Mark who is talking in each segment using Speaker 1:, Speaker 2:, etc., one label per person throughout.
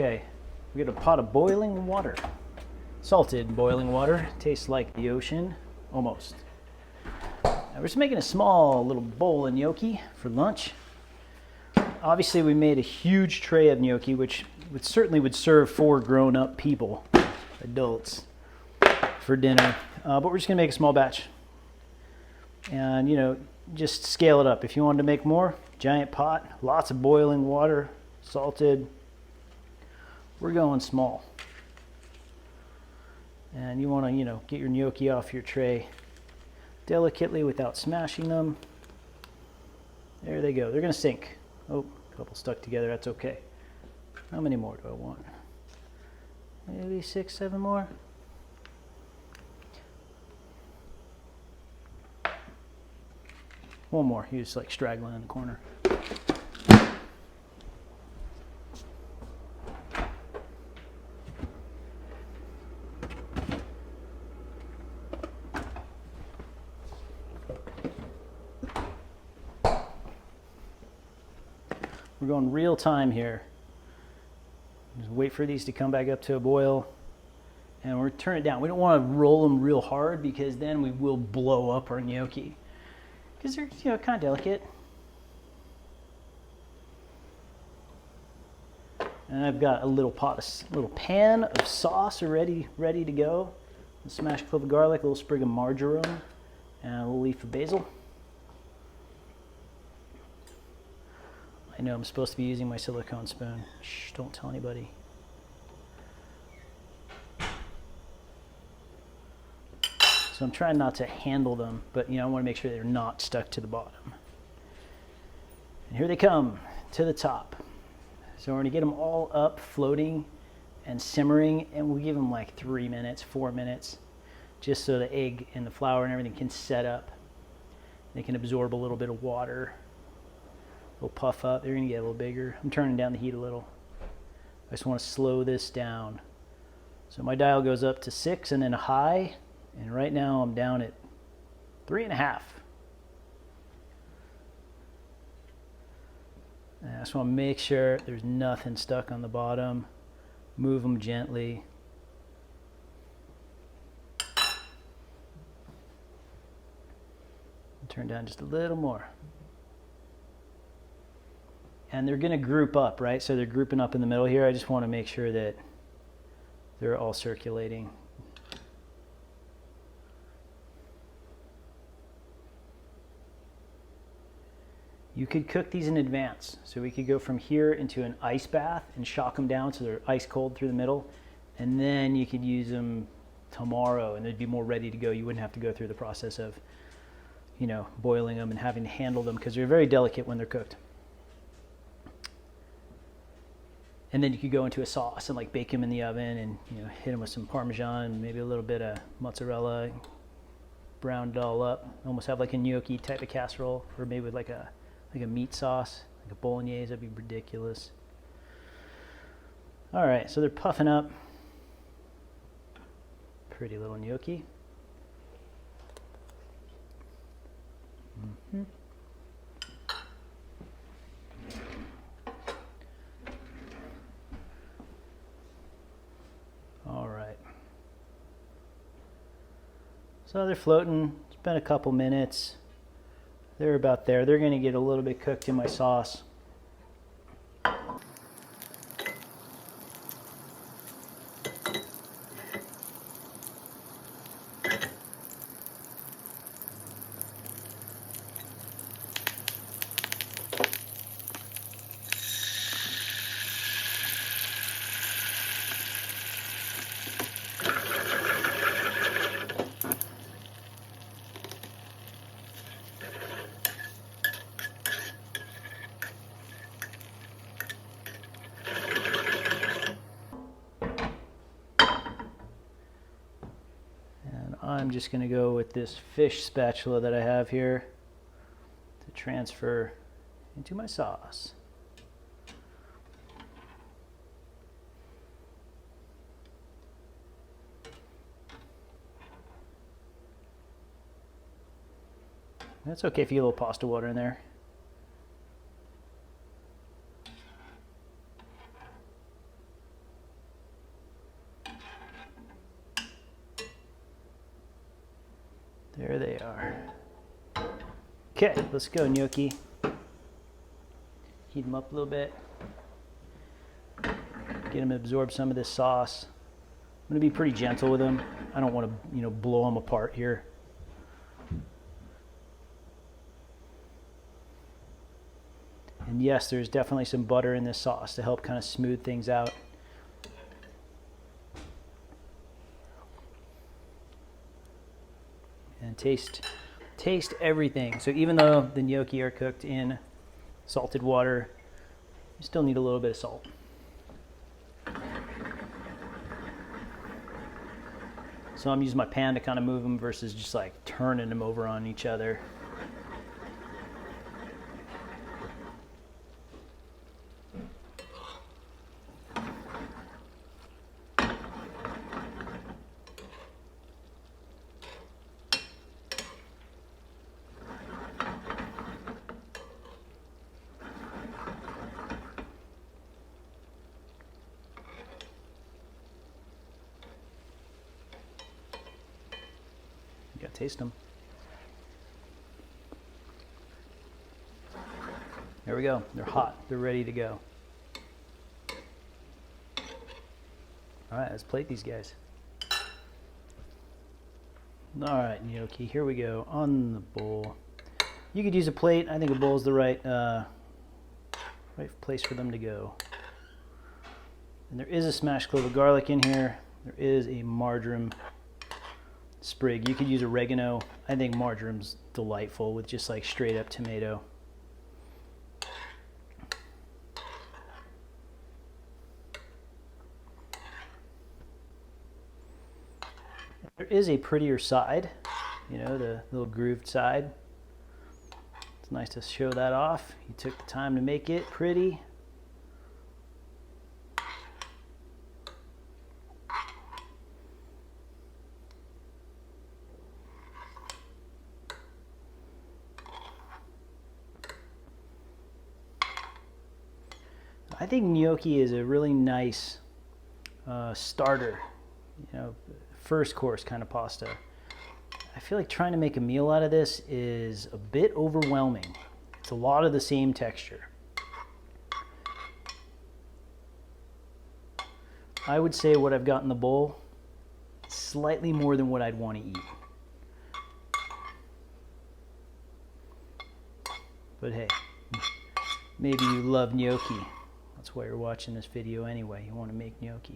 Speaker 1: Okay, we got a pot of boiling water. Salted boiling water. Tastes like the ocean, almost. Now we're just making a small little bowl of gnocchi for lunch. Obviously we made a huge tray of gnocchi, which certainly would serve 4 grown-up people, adults, for dinner. But we're just gonna make a small batch. And you know, just scale it up. If you wanted to make more, giant pot, lots of boiling water, salted. We're going small. And you want to, you know, get your gnocchi off your tray delicately without smashing them. There they go. They're going to sink. Oh, a couple stuck together. That's okay. How many more do I want? Maybe 6, 7 more. One more. You're just like straggling in the corner. We're going real time here. Just wait for these to come back up to a boil, and we're turn it down. We don't want to roll them real hard because then we will blow up our gnocchi because they're, you know, kind of delicate. And I've got a little pan of sauce already ready to go. A smashed clove of garlic, a little sprig of marjoram, and a little leaf of basil. I know I'm supposed to be using my silicone spoon. Shh, don't tell anybody. So I'm trying not to handle them, but you know, I want to make sure they're not stuck to the bottom. And here they come to the top. So we're going to get them all up, floating and simmering, and we'll give them like 3 minutes, 4 minutes, just so the egg and the flour and everything can set up. They can absorb a little bit of water. They'll puff up. They're going to get a little bigger. I'm turning down the heat a little. I just want to slow this down. So my dial goes up to 6 and then a high, and right now I'm down at 3.5. And I just want to make sure there's nothing stuck on the bottom. Move them gently. Turn down just a little more. And they're going to group up, right? So they're grouping up in the middle here. I just want to make sure that they're all circulating. You could cook these in advance. So we could go from here into an ice bath and shock them down so they're ice cold through the middle. And then you could use them tomorrow and they'd be more ready to go. You wouldn't have to go through the process of, you know, boiling them and having to handle them because they're very delicate when they're cooked. And then you could go into a sauce and like bake them in the oven and, you know, hit them with some Parmesan, maybe a little bit of mozzarella, brown it all up. Almost have like a gnocchi type of casserole, or maybe with like a meat sauce, like a bolognese. That'd be ridiculous. All right, so they're puffing up. Pretty little gnocchi. Mm-hmm. All right. So they're floating. It's been a couple minutes. They're about there. They're going to get a little bit cooked in my sauce. I'm just going to go with this fish spatula that I have here to transfer into my sauce. That's okay if you get a little pasta water in there. There they are. Okay, let's go, gnocchi. Heat them up a little bit. Get them to absorb some of this sauce. I'm going to be pretty gentle with them. I don't want to, blow them apart here. And yes, there's definitely some butter in this sauce to help kind of smooth things out. And taste everything. So even though the gnocchi are cooked in salted water, you still need a little bit of salt. So I'm using my pan to kind of move them versus just like turning them over on each other. You gotta taste them. There we go. They're hot. They're ready to go. All right, let's plate these guys. All right, gnocchi, here we go on the bowl. You could use a plate. I think a bowl is the right place for them to go. And there is a smashed clove of garlic in here. There is a marjoram sprig. You could use oregano. I think marjoram's delightful with just like straight up tomato. There is a prettier side, the little grooved side. It's nice to show that off. You took the time to make it pretty. I think gnocchi is a really nice starter, first course kind of pasta. I feel like trying to make a meal out of this is a bit overwhelming. It's a lot of the same texture. I would say what I've got in the bowl, slightly more than what I'd want to eat. But hey, maybe you love gnocchi. That's why you're watching this video anyway. You want to make gnocchi.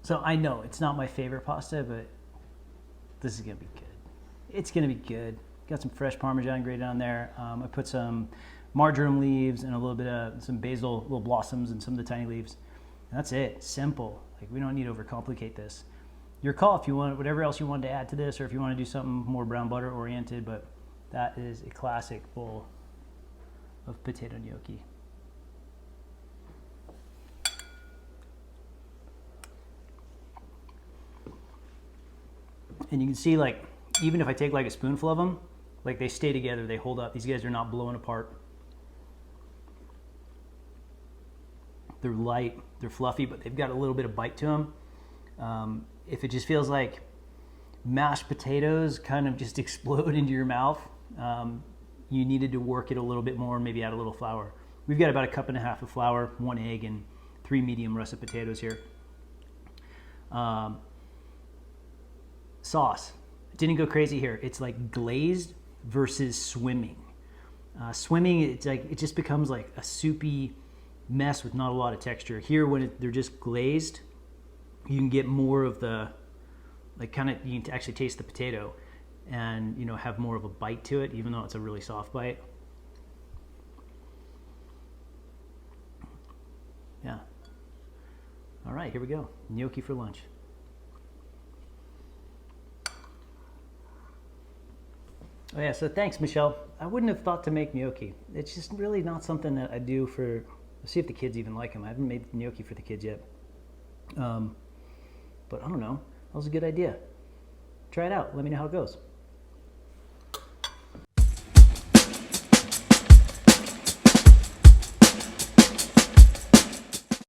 Speaker 1: So I know it's not my favorite pasta, but this is gonna be good. It's gonna be good. Got some fresh Parmesan grated on there. I put some marjoram leaves and a little bit of some basil, little blossoms and some of the tiny leaves. And that's it, simple. Like we don't need to overcomplicate this. Your call if you want, whatever else you want to add to this, or if you want to do something more brown butter oriented, but that is a classic bowl of potato gnocchi. And you can see, like, even if I take like a spoonful of them, like they stay together, they hold up. These guys are not blowing apart. They're light, they're fluffy, but they've got a little bit of bite to them. If it just feels like mashed potatoes kind of just explode into your mouth, you needed to work it a little bit more and maybe add a little flour. We've got about 1.5 cups of flour, 1 egg, and 3 medium russet potatoes here. Sauce. Didn't go crazy here. It's like glazed versus swimming. Swimming, it's like it just becomes like a soupy mess with not a lot of texture. Here, when they're just glazed, you can get more of the, like kind of, you can actually taste the potato and, have more of a bite to it, even though it's a really soft bite. Yeah. All right, here we go. Gnocchi for lunch. Oh yeah, so thanks, Michelle. I wouldn't have thought to make gnocchi. It's just really not something that I do for, see if the kids even like them. I haven't made gnocchi for the kids yet. But I don't know, that was a good idea. Try it out, let me know how it goes.